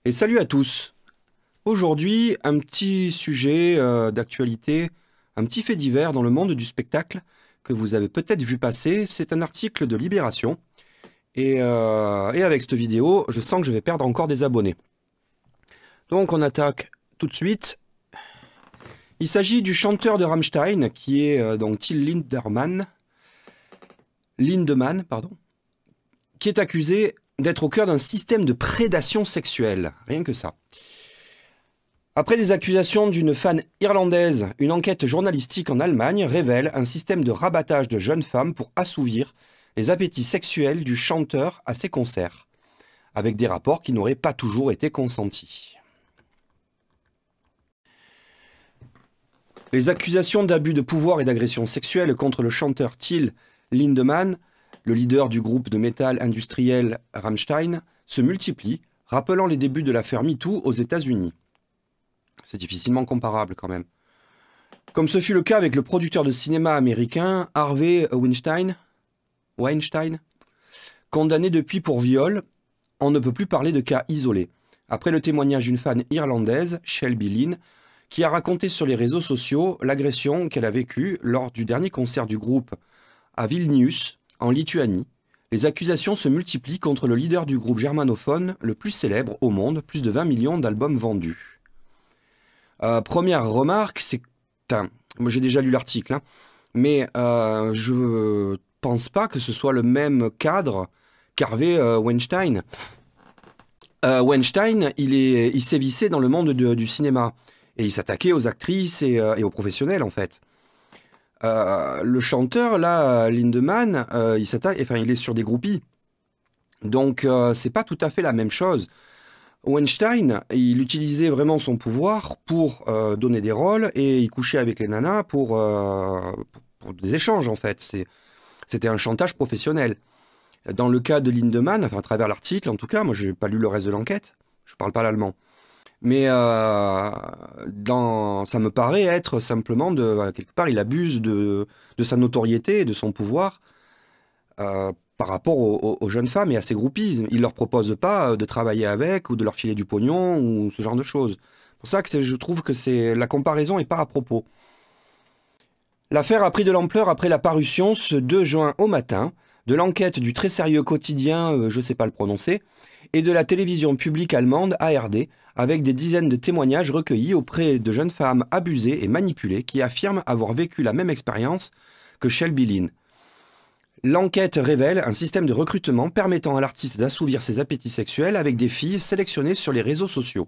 Et salut à tous. Aujourd'hui, un petit sujet d'actualité, un petit fait divers dans le monde du spectacle que vous avez peut-être vu passer. C'est un article de Libération. Et avec cette vidéo, je sens que je vais perdre encore des abonnés. Donc on attaque tout de suite. Il s'agit du chanteur de Rammstein, qui est donc Till Lindemann, pardon, qui est accusé d'être au cœur d'un système de prédation sexuelle. Rien que ça. Après des accusations d'une fan irlandaise, une enquête journalistique en Allemagne révèle un système de rabattage de jeunes femmes pour assouvir les appétits sexuels du chanteur à ses concerts, avec des rapports qui n'auraient pas toujours été consentis. Les accusations d'abus de pouvoir et d'agression sexuelle contre le chanteur Till Lindemann, le leader du groupe de métal industriel Rammstein, se multiplient, rappelant les débuts de l'affaire MeToo aux États-Unis. C'est difficilement comparable quand même. Comme ce fut le cas avec le producteur de cinéma américain Harvey Weinstein, condamné depuis pour viol, on ne peut plus parler de cas isolés. Après le témoignage d'une fan irlandaise, Shelby Lynn, qui a raconté sur les réseaux sociaux l'agression qu'elle a vécue lors du dernier concert du groupe à Vilnius, en Lituanie, les accusations se multiplient contre le leader du groupe germanophone le plus célèbre au monde, plus de 20 millions d'albums vendus. Première remarque, c'est... Enfin, moi j'ai déjà lu l'article, hein, mais je pense pas que ce soit le même cadre qu'Harvey Weinstein. Weinstein, il sévissait dans le monde du cinéma, et il s'attaquait aux actrices et aux professionnels, en fait. Le chanteur, là, Lindemann, il est sur des groupies. Donc, c'est pas tout à fait la même chose. Weinstein, il utilisait vraiment son pouvoir pour donner des rôles et il couchait avec les nanas pour des échanges, en fait. C'était un chantage professionnel. Dans le cas de Lindemann, enfin à travers l'article, en tout cas, moi je n'ai pas lu le reste de l'enquête, je ne parle pas l'allemand. Mais ça me paraît être simplement, quelque part, il abuse de sa notoriété et de son pouvoir par rapport aux jeunes femmes et à ses groupies. Il ne leur propose pas de travailler avec ou de leur filer du pognon ou ce genre de choses. C'est pour ça que je trouve que la comparaison n'est pas à propos. L'affaire a pris de l'ampleur après la parution, ce 2 juin au matin, de l'enquête du très sérieux quotidien, je ne sais pas le prononcer, et de la télévision publique allemande ARD, avec des dizaines de témoignages recueillis auprès de jeunes femmes abusées et manipulées qui affirment avoir vécu la même expérience que Shelby Lynn. L'enquête révèle un système de recrutement permettant à l'artiste d'assouvir ses appétits sexuels avec des filles sélectionnées sur les réseaux sociaux.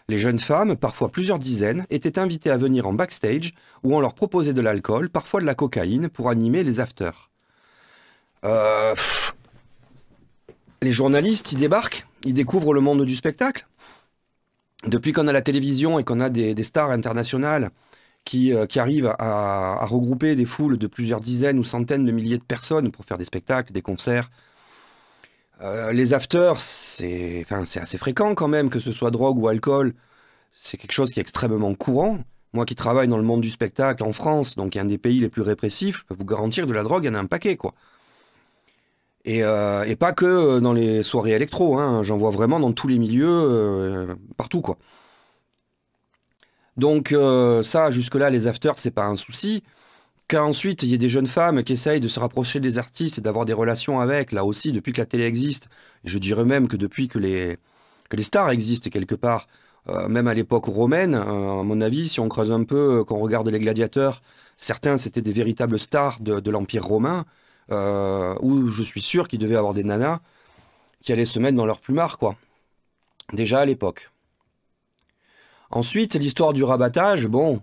Les jeunes femmes, parfois plusieurs dizaines, étaient invitées à venir en backstage où on leur proposait de l'alcool, parfois de la cocaïne, pour animer les afters. Les journalistes, ils débarquent, ils découvrent le monde du spectacle. Depuis qu'on a la télévision et qu'on a des stars internationales qui arrivent à regrouper des foules de plusieurs dizaines ou centaines de milliers de personnes pour faire des spectacles, des concerts, les afters, c'est assez fréquent quand même, que ce soit drogue ou alcool. C'est quelque chose qui est extrêmement courant. Moi qui travaille dans le monde du spectacle en France, donc un des pays les plus répressifs, je peux vous garantir que de la drogue, il y en a un paquet, quoi. Et pas que dans les soirées électro, hein, j'en vois vraiment dans tous les milieux, partout, quoi. Donc ça, jusque-là, les afters, c'est pas un souci. Qu'ensuite, il y ait des jeunes femmes qui essayent de se rapprocher des artistes et d'avoir des relations avec, là aussi, depuis que la télé existe. Je dirais même que depuis que les stars existent quelque part, même à l'époque romaine, à mon avis, si on creuse un peu, qu'on regarde les gladiateurs, certains, c'était des véritables stars de l'Empire romain, où je suis sûr qu'il devait y avoir des nanas qui allaient se mettre dans leur plumard, quoi. Déjà à l'époque. Ensuite, l'histoire du rabattage, bon,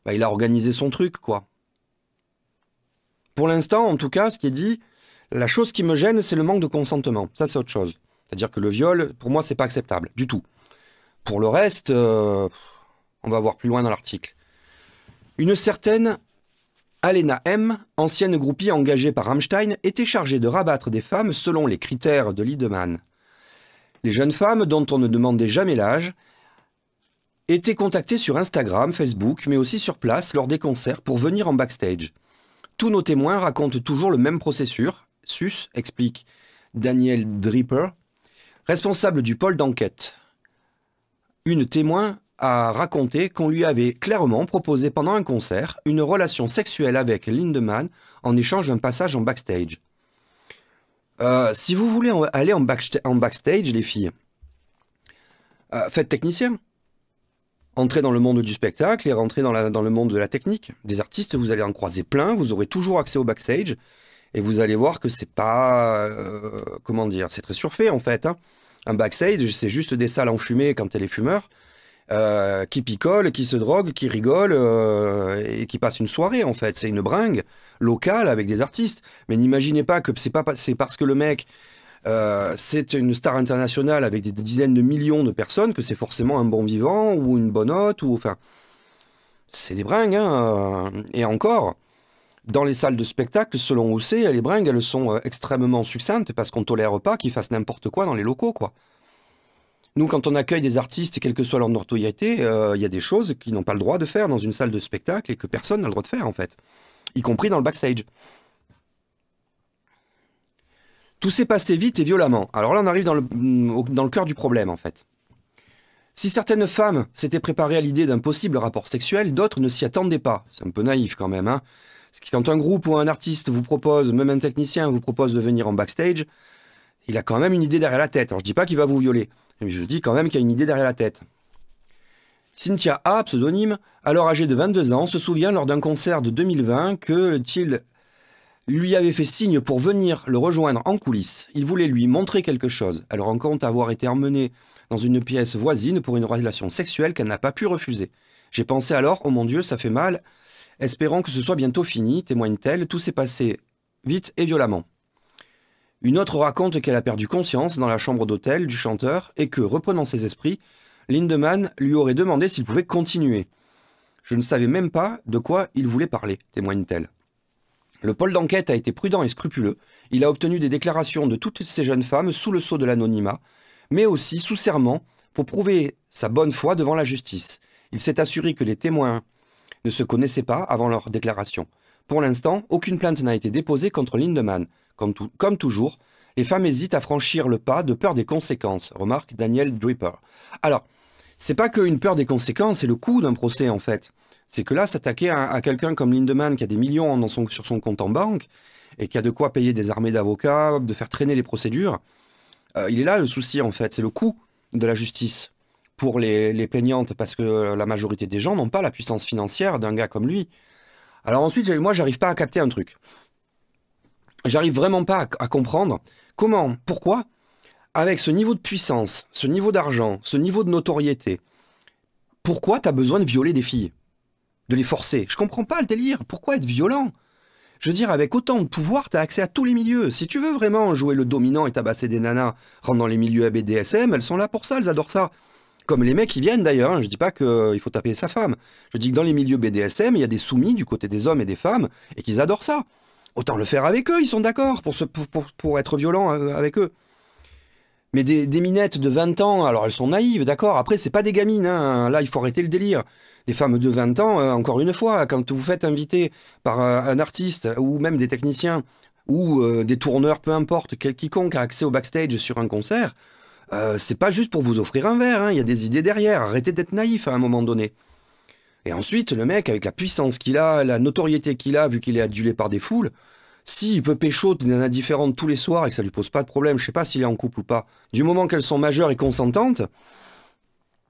bah, il a organisé son truc, quoi. Pour l'instant, en tout cas, ce qui est dit, la chose qui me gêne, c'est le manque de consentement. Ça, c'est autre chose. C'est-à-dire que le viol, pour moi, c'est pas acceptable, du tout. Pour le reste, on va voir plus loin dans l'article. Une certaine Alena M, ancienne groupie engagée par Rammstein, était chargée de rabattre des femmes selon les critères de Lindemann. Les jeunes femmes, dont on ne demandait jamais l'âge, étaient contactées sur Instagram, Facebook, mais aussi sur place lors des concerts pour venir en backstage. Tous nos témoins racontent toujours le même processus, explique Daniel Dripper, responsable du pôle d'enquête. une témoin a raconté qu'on lui avait clairement proposé pendant un concert une relation sexuelle avec Lindemann en échange d'un passage en backstage. Si vous voulez aller en backstage, les filles, faites technicien. Entrez dans le monde du spectacle et rentrez dans le monde de la technique. Des artistes, vous allez en croiser plein, vous aurez toujours accès au backstage, et vous allez voir que c'est pas... comment dire, c'est très surfait en fait. Hein. Un backstage, c'est juste des salles enfumées quand t'es les fumeurs, qui picolent, qui se droguent, qui rigolent, et qui passent une soirée en fait. C'est une bringue locale avec des artistes. Mais n'imaginez pas que c'est parce que le mec... c'est une star internationale avec des dizaines de millions de personnes que c'est forcément un bon vivant ou une bonne hôte ou enfin c'est des bringues hein. Et encore dans les salles de spectacle selon où c'est les bringues elles sont extrêmement succinctes parce qu'on tolère pas qu'ils fassent n'importe quoi dans les locaux quoi. Nous quand on accueille des artistes quelle que soit leur notoriété il y a des choses qu'ils n'ont pas le droit de faire dans une salle de spectacle et que personne n'a le droit de faire en fait y compris dans le backstage. Tout s'est passé vite et violemment. Alors là, on arrive dans le cœur du problème, en fait. Si certaines femmes s'étaient préparées à l'idée d'un possible rapport sexuel, d'autres ne s'y attendaient pas. C'est un peu naïf quand même. Hein. Quand un groupe ou un artiste vous propose, même un technicien vous propose de venir en backstage, il a quand même une idée derrière la tête. Alors je dis pas qu'il va vous violer, mais je dis quand même qu'il y a une idée derrière la tête. Cynthia A, pseudonyme, alors âgée de 22 ans, se souvient lors d'un concert de 2020 que Till lui avait fait signe pour venir le rejoindre en coulisses. Il voulait lui montrer quelque chose. Elle raconte avoir été emmenée dans une pièce voisine pour une relation sexuelle qu'elle n'a pas pu refuser. J'ai pensé alors, oh mon Dieu, ça fait mal. Espérons que ce soit bientôt fini, témoigne-t-elle. Tout s'est passé vite et violemment. Une autre raconte qu'elle a perdu conscience dans la chambre d'hôtel du chanteur et que, reprenant ses esprits, Lindemann lui aurait demandé s'il pouvait continuer. Je ne savais même pas de quoi il voulait parler, témoigne-t-elle. Le pôle d'enquête a été prudent et scrupuleux. Il a obtenu des déclarations de toutes ces jeunes femmes sous le sceau de l'anonymat, mais aussi sous serment pour prouver sa bonne foi devant la justice. Il s'est assuré que les témoins ne se connaissaient pas avant leur déclaration. Pour l'instant, aucune plainte n'a été déposée contre Lindemann. Comme toujours, les femmes hésitent à franchir le pas de peur des conséquences, remarque Daniel Dripper. Alors, c'est pas qu'une peur des conséquences, c'est le coût d'un procès en fait. C'est que là, s'attaquer à quelqu'un comme Lindemann qui a des millions sur son compte en banque et qui a de quoi payer des armées d'avocats, de faire traîner les procédures, il est là le souci en fait, c'est le coût de la justice pour les plaignantes parce que la majorité des gens n'ont pas la puissance financière d'un gars comme lui. Alors ensuite, moi, j'arrive pas à capter un truc. J'arrive vraiment pas à comprendre comment, pourquoi, avec ce niveau de puissance, ce niveau d'argent, ce niveau de notoriété, pourquoi t'as besoin de violer des filles ? De les forcer. Je comprends pas le délire. Pourquoi être violent? Je veux dire, avec autant de pouvoir, t'as accès à tous les milieux. Si tu veux vraiment jouer le dominant et tabasser des nanas, rentre dans les milieux BDSM, elles sont là pour ça, elles adorent ça. Comme les mecs qui viennent d'ailleurs, hein. Je dis pas qu'il faut taper sa femme. Je dis que dans les milieux BDSM, il y a des soumis du côté des hommes et des femmes, et qu'ils adorent ça. Autant le faire avec eux, ils sont d'accord pour être violents avec eux. Mais des minettes de 20 ans, alors elles sont naïves, d'accord. Après, c'est pas des gamines, hein. Là, il faut arrêter le délire. Des femmes de 20 ans, encore une fois, quand vous faites inviter par un artiste ou même des techniciens ou des tourneurs, peu importe, quiconque a accès au backstage sur un concert, c'est pas juste pour vous offrir un verre, hein, il y a des idées derrière, arrêtez d'être naïf à un moment donné. Et ensuite, le mec, avec la puissance qu'il a, la notoriété qu'il a, vu qu'il est adulé par des foules, s'il peut pécho des nanas différentes tous les soirs et que ça lui pose pas de problème, je sais pas s'il est en couple ou pas, du moment qu'elles sont majeures et consentantes,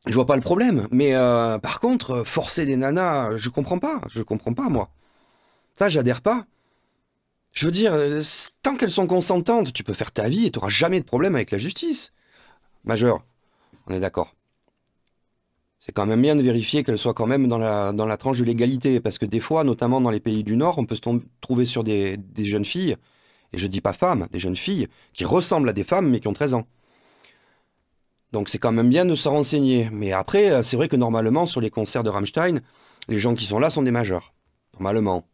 je vois pas le problème. Mais par contre, forcer des nanas, je comprends pas moi. Ça, j'adhère pas. Je veux dire, tant qu'elles sont consentantes, tu peux faire ta vie et tu n'auras jamais de problème avec la justice. Majeure, on est d'accord. C'est quand même bien de vérifier qu'elles soient quand même dans la tranche de l'égalité, parce que des fois, notamment dans les pays du Nord, on peut se trouver sur des jeunes filles, et je dis pas femmes, des jeunes filles, qui ressemblent à des femmes mais qui ont 13 ans. Donc c'est quand même bien de se renseigner. Mais après, c'est vrai que normalement, sur les concerts de Rammstein, les gens qui sont là sont des majeurs. Normalement.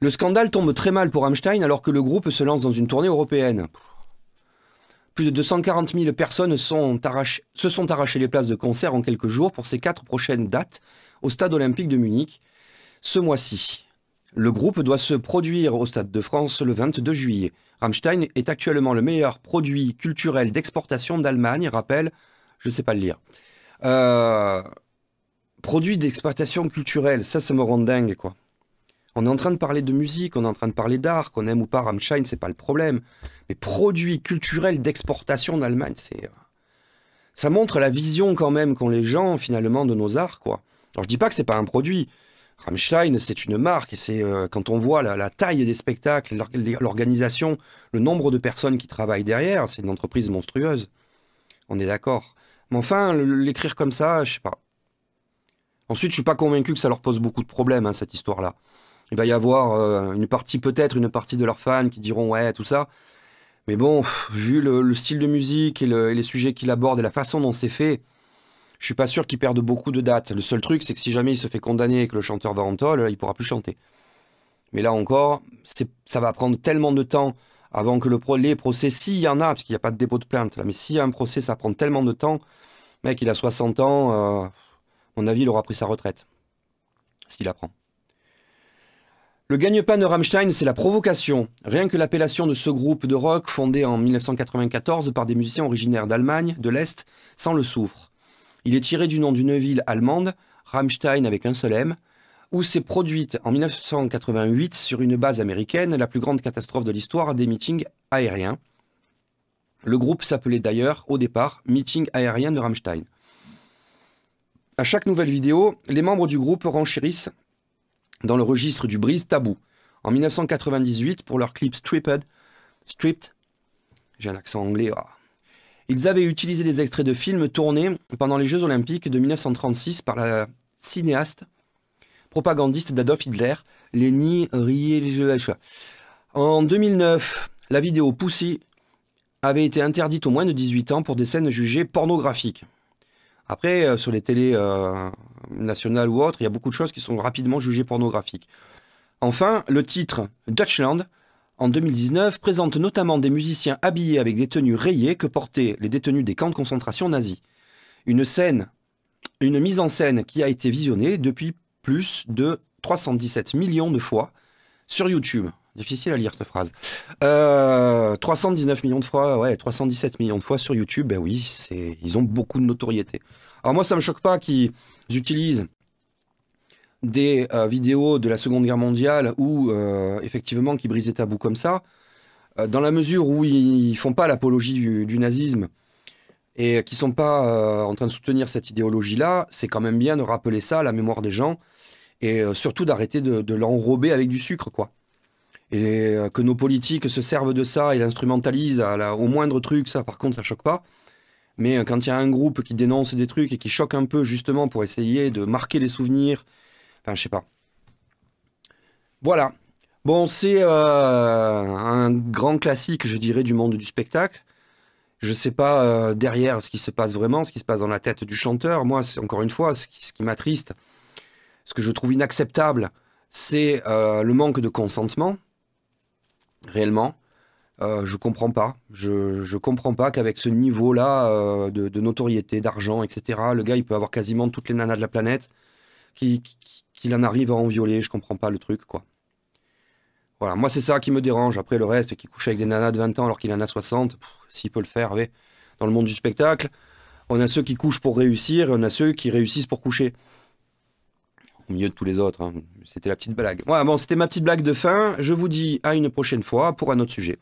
Le scandale tombe très mal pour Rammstein alors que le groupe se lance dans une tournée européenne. Plus de 240 000 personnes se sont arrachées les places de concert en quelques jours pour ces 4 prochaines dates au Stade olympique de Munich ce mois-ci. Le groupe doit se produire au Stade de France le 22 juillet. Rammstein est actuellement le meilleur produit culturel d'exportation d'Allemagne, rappelle je sais pas le lire. Euh, Produit d'exploitation culturelle, ça me rend dingue, quoi. On est en train de parler de musique, on est en train de parler d'art, qu'on aime ou pas Rammstein, c'est pas le problème. Mais produit culturel d'exportation en Allemagne, ça montre la vision quand même qu'ont les gens finalement de nos arts, quoi. Alors je dis pas que c'est pas un produit. Rammstein, c'est une marque, et c'est quand on voit la taille des spectacles, l'organisation, le nombre de personnes qui travaillent derrière, c'est une entreprise monstrueuse. On est d'accord. Mais enfin, l'écrire comme ça, je sais pas. Ensuite, je suis pas convaincu que ça leur pose beaucoup de problèmes, hein, cette histoire-là. Il va y avoir peut-être une partie de leurs fans qui diront ouais, tout ça. Mais bon, vu le style de musique et les sujets qu'il aborde et la façon dont c'est fait, je suis pas sûr qu'il perde beaucoup de dates. Le seul truc, c'est que si jamais il se fait condamner et que le chanteur va en tôle, il pourra plus chanter. Mais là encore, ça va prendre tellement de temps avant que les procès, s'il y en a, parce qu'il n'y a pas de dépôt de plainte là, mais s'il y a un procès, ça prend tellement de temps. Mec, il a 60 ans, à mon avis, il aura pris sa retraite. S'il apprend. Le gagne-pain de Rammstein, c'est la provocation. Rien que l'appellation de ce groupe de rock, fondé en 1994 par des musiciens originaires d'Allemagne, de l'Est, s'en le souffre. Il est tiré du nom d'une ville allemande, Rammstein avec un seul M, où s'est produite en 1988, sur une base américaine, la plus grande catastrophe de l'histoire des meetings aériens. Le groupe s'appelait d'ailleurs, au départ, Meeting aérien de Rammstein. À chaque nouvelle vidéo, les membres du groupe renchérissent dans le registre du brise tabou. En 1998, pour leur clip Stripped, j'ai un accent anglais, ils avaient utilisé des extraits de films tournés pendant les Jeux Olympiques de 1936 par la cinéaste propagandiste d'Adolf Hitler, Leni Riefenstahl. En 2009, la vidéo Pussy avait été interdite aux moins de 18 ans pour des scènes jugées pornographiques. Après, sur les télés nationales ou autres, il y a beaucoup de choses qui sont rapidement jugées pornographiques. Enfin, le titre Deutschland, en 2019, présente notamment des musiciens habillés avec des tenues rayées que portaient les détenus des camps de concentration nazis. Une mise en scène qui a été visionnée depuis plus de 317 millions de fois sur YouTube. Difficile à lire cette phrase. 319 millions de fois, ouais, 317 millions de fois sur YouTube, ben oui, ils ont beaucoup de notoriété. Alors moi, ça me choque pas qu'ils utilisent des vidéos de la Seconde Guerre mondiale ou effectivement qui brisent les tabous comme ça, dans la mesure où ils font pas l'apologie du nazisme et qui sont pas en train de soutenir cette idéologie-là, c'est quand même bien de rappeler ça à la mémoire des gens et surtout d'arrêter de l'enrober avec du sucre, quoi. Et que nos politiques se servent de ça et l'instrumentalisent au moindre truc, ça par contre ça choque pas. Mais quand il y a un groupe qui dénonce des trucs et qui choque un peu justement pour essayer de marquer les souvenirs, enfin je sais pas. Voilà. Bon, c'est un grand classique, je dirais, du monde du spectacle. Je sais pas derrière ce qui se passe vraiment, ce qui se passe dans la tête du chanteur. Moi, encore une fois, ce qui m'attriste, ce que je trouve inacceptable, c'est le manque de consentement. Réellement, je comprends pas. Je comprends pas qu'avec ce niveau-là de notoriété, d'argent, etc., le gars, il peut avoir quasiment toutes les nanas de la planète, qu'il en arrive à en violer. Je comprends pas le truc, quoi. Voilà, moi, c'est ça qui me dérange. Après, le reste, qui couche avec des nanas de 20 ans alors qu'il en a 60, s'il peut le faire, ouais. Dans le monde du spectacle, on a ceux qui couchent pour réussir et on a ceux qui réussissent pour coucher. Au milieu de tous les autres, hein. C'était la petite blague. Voilà, bon, c'était ma petite blague de fin. Je vous dis à une prochaine fois pour un autre sujet.